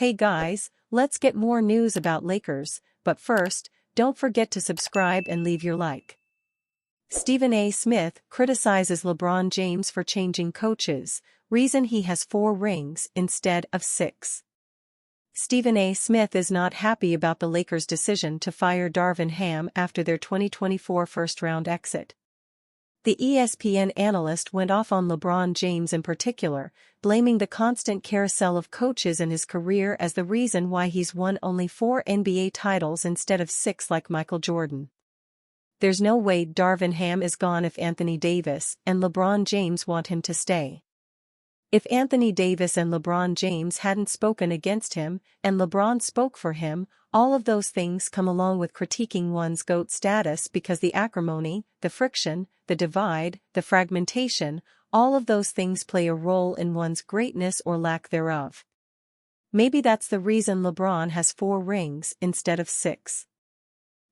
Hey guys, let's get more news about Lakers, but first, don't forget to subscribe and leave your like. Stephen A. Smith criticizes LeBron James for changing coaches, reason he has 4 rings instead of 6. Stephen A. Smith is not happy about the Lakers' decision to fire Darvin Ham after their 2024 first-round exit. The ESPN analyst went off on LeBron James in particular, blaming the constant carousel of coaches in his career as the reason why he's won only 4 NBA titles instead of 6 like Michael Jordan. There's no way Darvin Ham is gone if Anthony Davis and LeBron James want him to stay. If Anthony Davis and LeBron James hadn't spoken against him, and LeBron spoke for him, all of those things come along with critiquing one's GOAT status because the acrimony, the friction, the divide, the fragmentation, all of those things play a role in one's greatness or lack thereof. Maybe that's the reason LeBron has 4 rings instead of 6.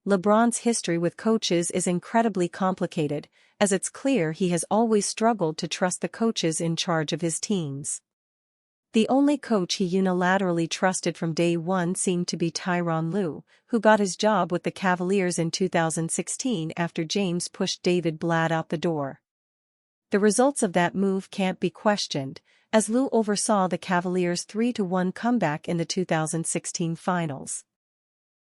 LeBron's history with coaches is incredibly complicated, as it's clear he has always struggled to trust the coaches in charge of his teams. The only coach he unilaterally trusted from day one seemed to be Tyronn Lue, who got his job with the Cavaliers in 2016 after James pushed David Blatt out the door. The results of that move can't be questioned, as Lue oversaw the Cavaliers' 3-1 comeback in the 2016 finals.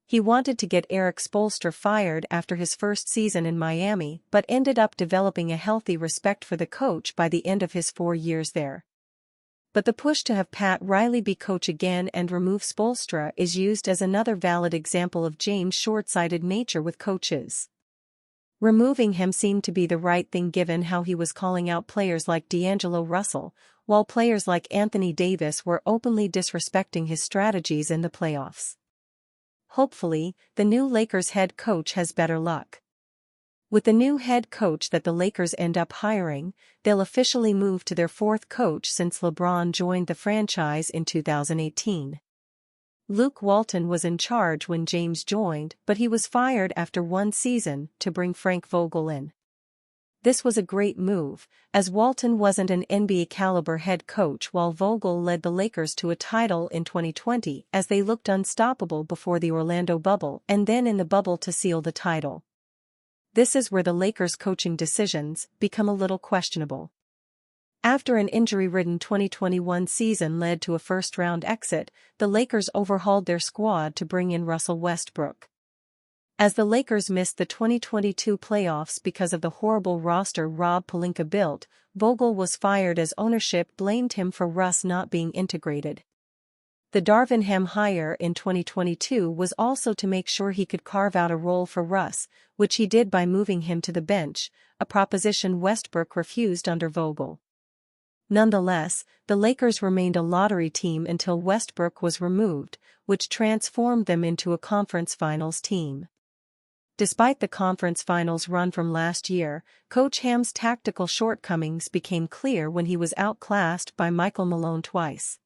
He wanted to get Eric Spoelstra fired after his first season in Miami but ended up developing a healthy respect for the coach by the end of his 4 years there. But the push to have Pat Riley be coach again and remove Spoelstra is used as another valid example of James' short-sighted nature with coaches. Removing him seemed to be the right thing given how he was calling out players like D'Angelo Russell, while players like Anthony Davis were openly disrespecting his strategies in the playoffs. Hopefully, the new Lakers head coach has better luck. With the new head coach that the Lakers end up hiring, they'll officially move to their 4th coach since LeBron joined the franchise in 2018. Luke Walton was in charge when James joined, but he was fired after 1 season to bring Frank Vogel in. This was a great move, as Walton wasn't an NBA-caliber head coach while Vogel led the Lakers to a title in 2020 as they looked unstoppable before the Orlando bubble and then in the bubble to seal the title. This is where the Lakers' coaching decisions become a little questionable. After an injury-ridden 2021 season led to a first-round exit, the Lakers overhauled their squad to bring in Russell Westbrook. As the Lakers missed the 2022 playoffs because of the horrible roster Rob Pelinka built, Vogel was fired as ownership blamed him for Russ not being integrated. The Darvin Ham hire in 2022 was also to make sure he could carve out a role for Russ, which he did by moving him to the bench, a proposition Westbrook refused under Vogel. Nonetheless, the Lakers remained a lottery team until Westbrook was removed, which transformed them into a conference finals team. Despite the conference finals run from last year, Coach Ham's tactical shortcomings became clear when he was outclassed by Michael Malone twice.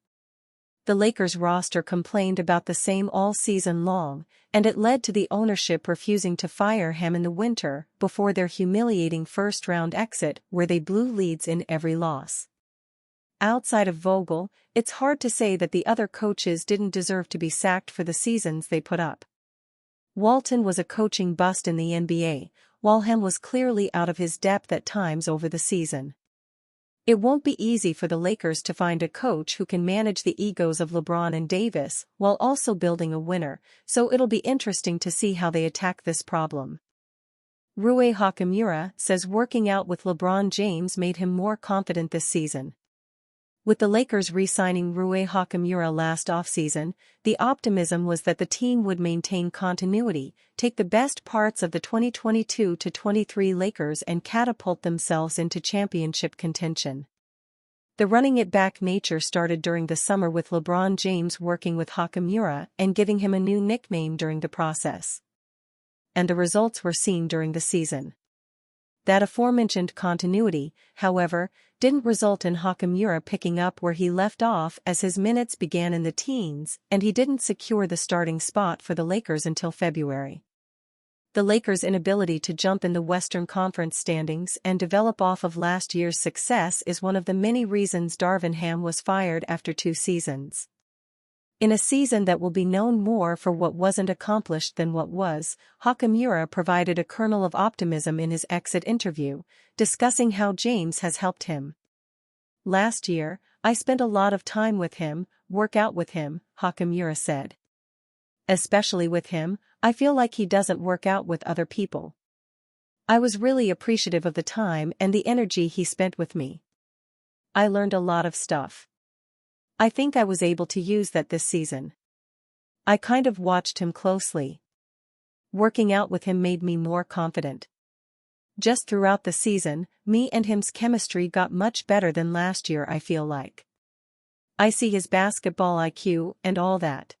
The Lakers roster complained about the same all season long, and it led to the ownership refusing to fire Ham in the winter before their humiliating first-round exit where they blew leads in every loss. Outside of Vogel, it's hard to say that the other coaches didn't deserve to be sacked for the seasons they put up. Walton was a coaching bust in the NBA, while Ham was clearly out of his depth at times over the season. It won't be easy for the Lakers to find a coach who can manage the egos of LeBron and Davis while also building a winner, so it'll be interesting to see how they attack this problem. Rui Hachimura says working out with LeBron James made him more confident this season. With the Lakers re-signing Rui Hachimura last offseason, the optimism was that the team would maintain continuity, take the best parts of the 2022-23 Lakers and catapult themselves into championship contention. The running-it-back nature started during the summer with LeBron James working with Hachimura and giving him a new nickname during the process. And the results were seen during the season. That aforementioned continuity, however, didn't result in Hachimura picking up where he left off as his minutes began in the teens and he didn't secure the starting spot for the Lakers until February. The Lakers' inability to jump in the Western Conference standings and develop off of last year's success is one of the many reasons Darvin Ham was fired after 2 seasons. In a season that will be known more for what wasn't accomplished than what was, Hachimura provided a kernel of optimism in his exit interview, discussing how James has helped him. "Last year, I spent a lot of time with him, work out with him," Hachimura said. "Especially with him, I feel like he doesn't work out with other people. I was really appreciative of the time and the energy he spent with me. I learned a lot of stuff. I think I was able to use that this season. I kind of watched him closely. Working out with him made me more confident. Just throughout the season, me and him's chemistry got much better than last year, I feel like. I see his basketball IQ and all that.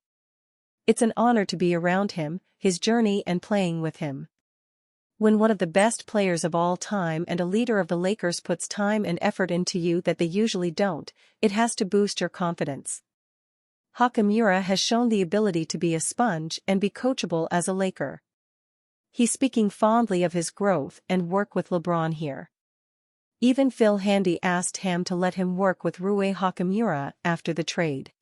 It's an honor to be around him, his journey and playing with him. When one of the best players of all time and a leader of the Lakers puts time and effort into you that they usually don't, it has to boost your confidence." Hachimura has shown the ability to be a sponge and be coachable as a Laker. He's speaking fondly of his growth and work with LeBron here. Even Phil Handy asked Ham to let him work with Rui Hachimura after the trade.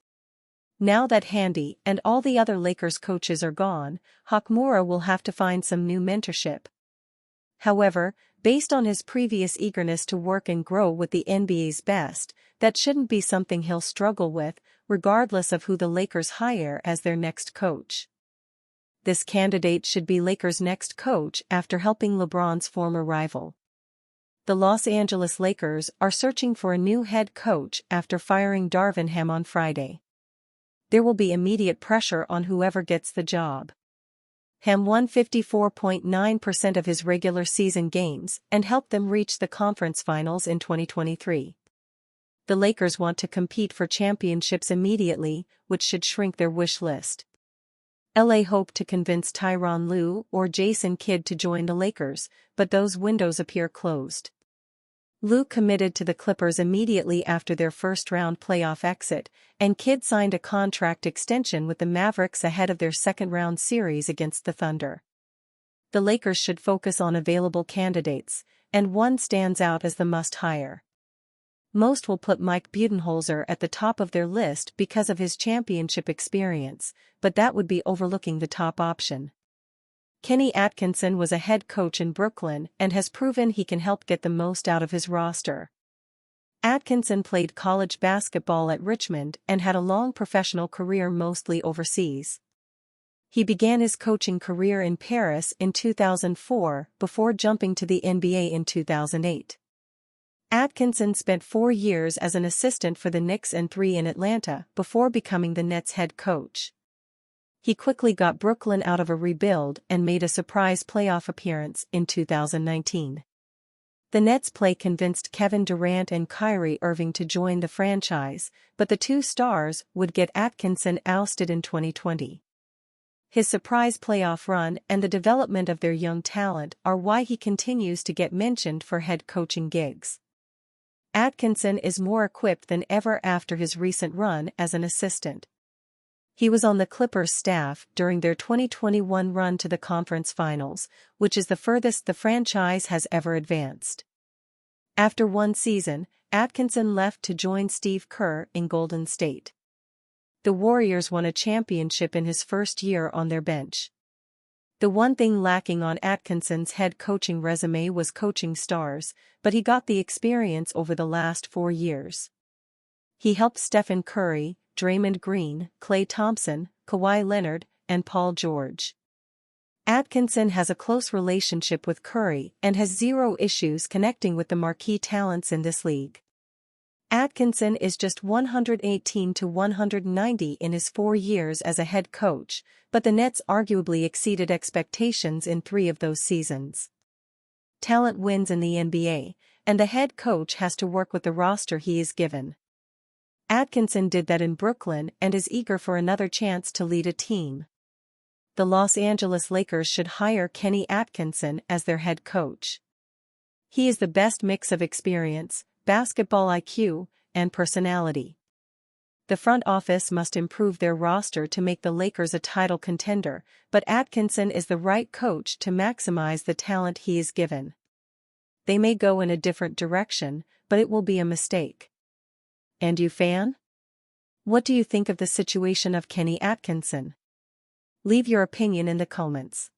Now that Handy and all the other Lakers coaches are gone, Hachimura will have to find some new mentorship. However, based on his previous eagerness to work and grow with the NBA's best, that shouldn't be something he'll struggle with, regardless of who the Lakers hire as their next coach. This candidate should be Lakers' next coach after helping LeBron's former rival. The Los Angeles Lakers are searching for a new head coach after firing Darvin Ham on Friday. There will be immediate pressure on whoever gets the job. Ham won 54.9% of his regular season games and helped them reach the conference finals in 2023. The Lakers want to compete for championships immediately, which should shrink their wish list. LA hoped to convince Tyronn Lue or Jason Kidd to join the Lakers, but those windows appear closed. Lue committed to the Clippers immediately after their first-round playoff exit, and Kidd signed a contract extension with the Mavericks ahead of their second-round series against the Thunder. The Lakers should focus on available candidates, and one stands out as the must-hire. Most will put Mike Budenholzer at the top of their list because of his championship experience, but that would be overlooking the top option. Kenny Atkinson was a head coach in Brooklyn and has proven he can help get the most out of his roster. Atkinson played college basketball at Richmond and had a long professional career mostly overseas. He began his coaching career in Paris in 2004 before jumping to the NBA in 2008. Atkinson spent 4 years as an assistant for the Knicks and 3 in Atlanta before becoming the Nets head coach. He quickly got Brooklyn out of a rebuild and made a surprise playoff appearance in 2019. The Nets' play convinced Kevin Durant and Kyrie Irving to join the franchise, but the two stars would get Atkinson ousted in 2020. His surprise playoff run and the development of their young talent are why he continues to get mentioned for head coaching gigs. Atkinson is more equipped than ever after his recent run as an assistant. He was on the Clippers staff during their 2021 run to the conference finals, which is the furthest the franchise has ever advanced. After one season, Atkinson left to join Steve Kerr in Golden State. The Warriors won a championship in his first year on their bench. The one thing lacking on Atkinson's head coaching resume was coaching stars, but he got the experience over the last 4 years. He helped Stephen Curry, Draymond Green, Klay Thompson, Kawhi Leonard, and Paul George. Atkinson has a close relationship with Curry and has zero issues connecting with the marquee talents in this league. Atkinson is just 118 to 190 in his 4 years as a head coach, but the Nets arguably exceeded expectations in 3 of those seasons. Talent wins in the NBA, and the head coach has to work with the roster he is given. Atkinson did that in Brooklyn and is eager for another chance to lead a team. The Los Angeles Lakers should hire Kenny Atkinson as their head coach. He is the best mix of experience, basketball IQ, and personality. The front office must improve their roster to make the Lakers a title contender, but Atkinson is the right coach to maximize the talent he is given. They may go in a different direction, but it will be a mistake. And you fan? What do you think of the situation of Kenny Atkinson? Leave your opinion in the comments.